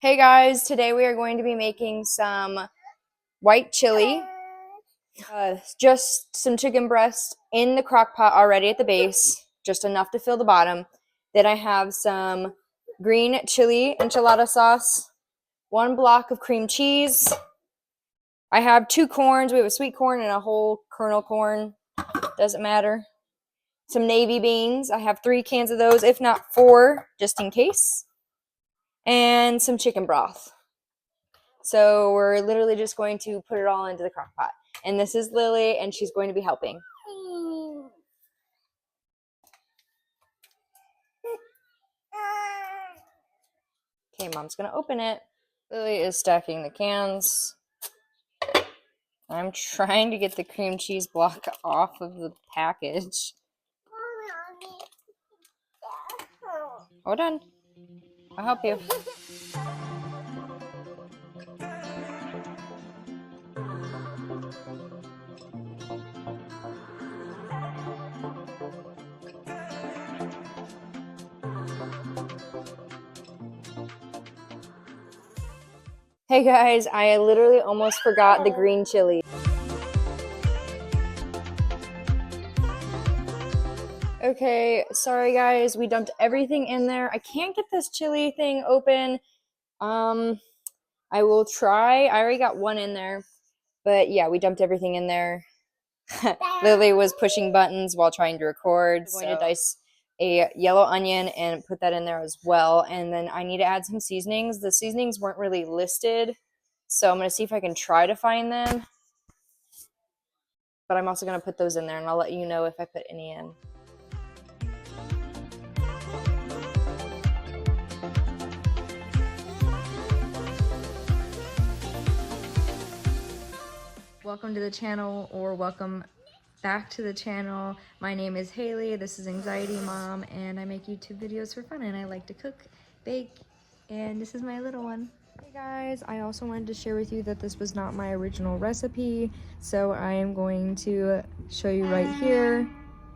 Hey guys, today we are going to be making some white chili, just some chicken breast in the crock pot already at the base, just enough to fill the bottom. Then I have some green chili enchilada sauce, 1 block of cream cheese. I have 2 corns. We have a sweet corn and a whole kernel corn. Doesn't matter. Some navy beans. I have 3 cans of those, if not 4, just in case. And some chicken broth. So we're literally just going to put it all into the crock pot. And this is Lily, and she's going to be helping. Okay, Mom's going to open it. Lily is stacking the cans. I'm trying to get the cream cheese block off of the package. Hold on. I'll help you. Hey guys, I literally almost forgot the green chili. Okay, sorry guys, we dumped everything in there. I can't get this chili thing open. I will try. I already got 1 in there. But yeah, we dumped everything in there. Lily was pushing buttons while trying to record. I'm going to dice a yellow onion and put that in there as well. And then I need to add some seasonings. The seasonings weren't really listed, so I'm going to see if I can try to find them. But I'm also going to put those in there, and I'll let you know if I put any in. Welcome to the channel, or welcome back to the channel. My name is Haley. This is Anxiety Mom, and I make YouTube videos for fun, and I like to cook, bake, and this is my little one. Hey guys, I also wanted to share with you that this was not my original recipe, so I am going to show you right here.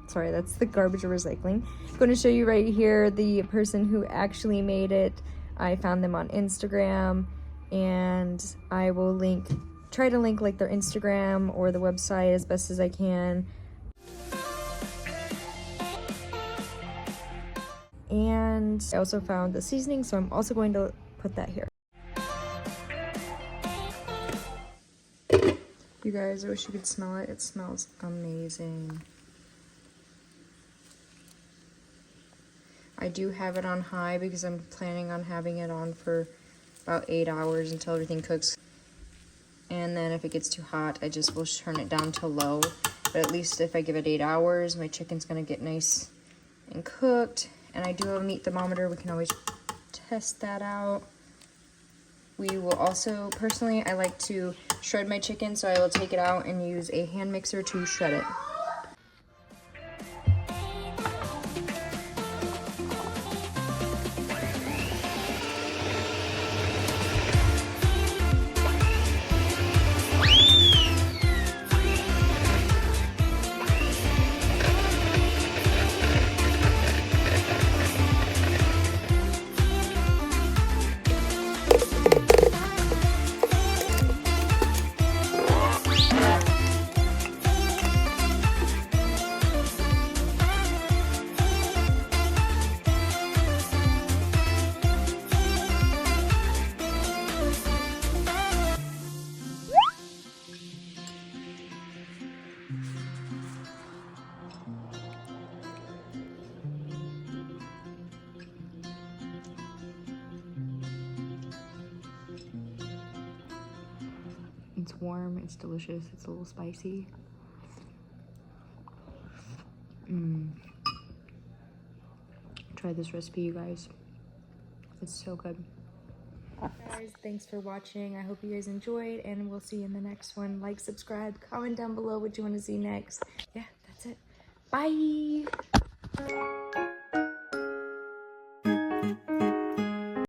Sorry, that's the garbage or recycling. I'm going to show you right here the person who actually made it. I found them on Instagram, and I will try to link like their Instagram or the website as best as I can. And I also found the seasoning, so I'm also going to put that here. You guys, I wish you could smell it. It smells amazing. I do have it on high because I'm planning on having it on for about 8 hours until everything cooks. And then if it gets too hot, I just will turn it down to low. But at least if I give it 8 hours, my chicken's gonna get nice and cooked. And I do have a meat thermometer. We can always test that out. We will also, personally, I like to shred my chicken, so I will take it out and use a hand mixer to shred it. It's warm, it's delicious, it's a little spicy. Try this recipe, you guys. It's so good. Guys, thanks for watching. I hope you guys enjoyed, and we'll see you in the next one. Like, subscribe, comment down below what you want to see next. Yeah, that's it. Bye!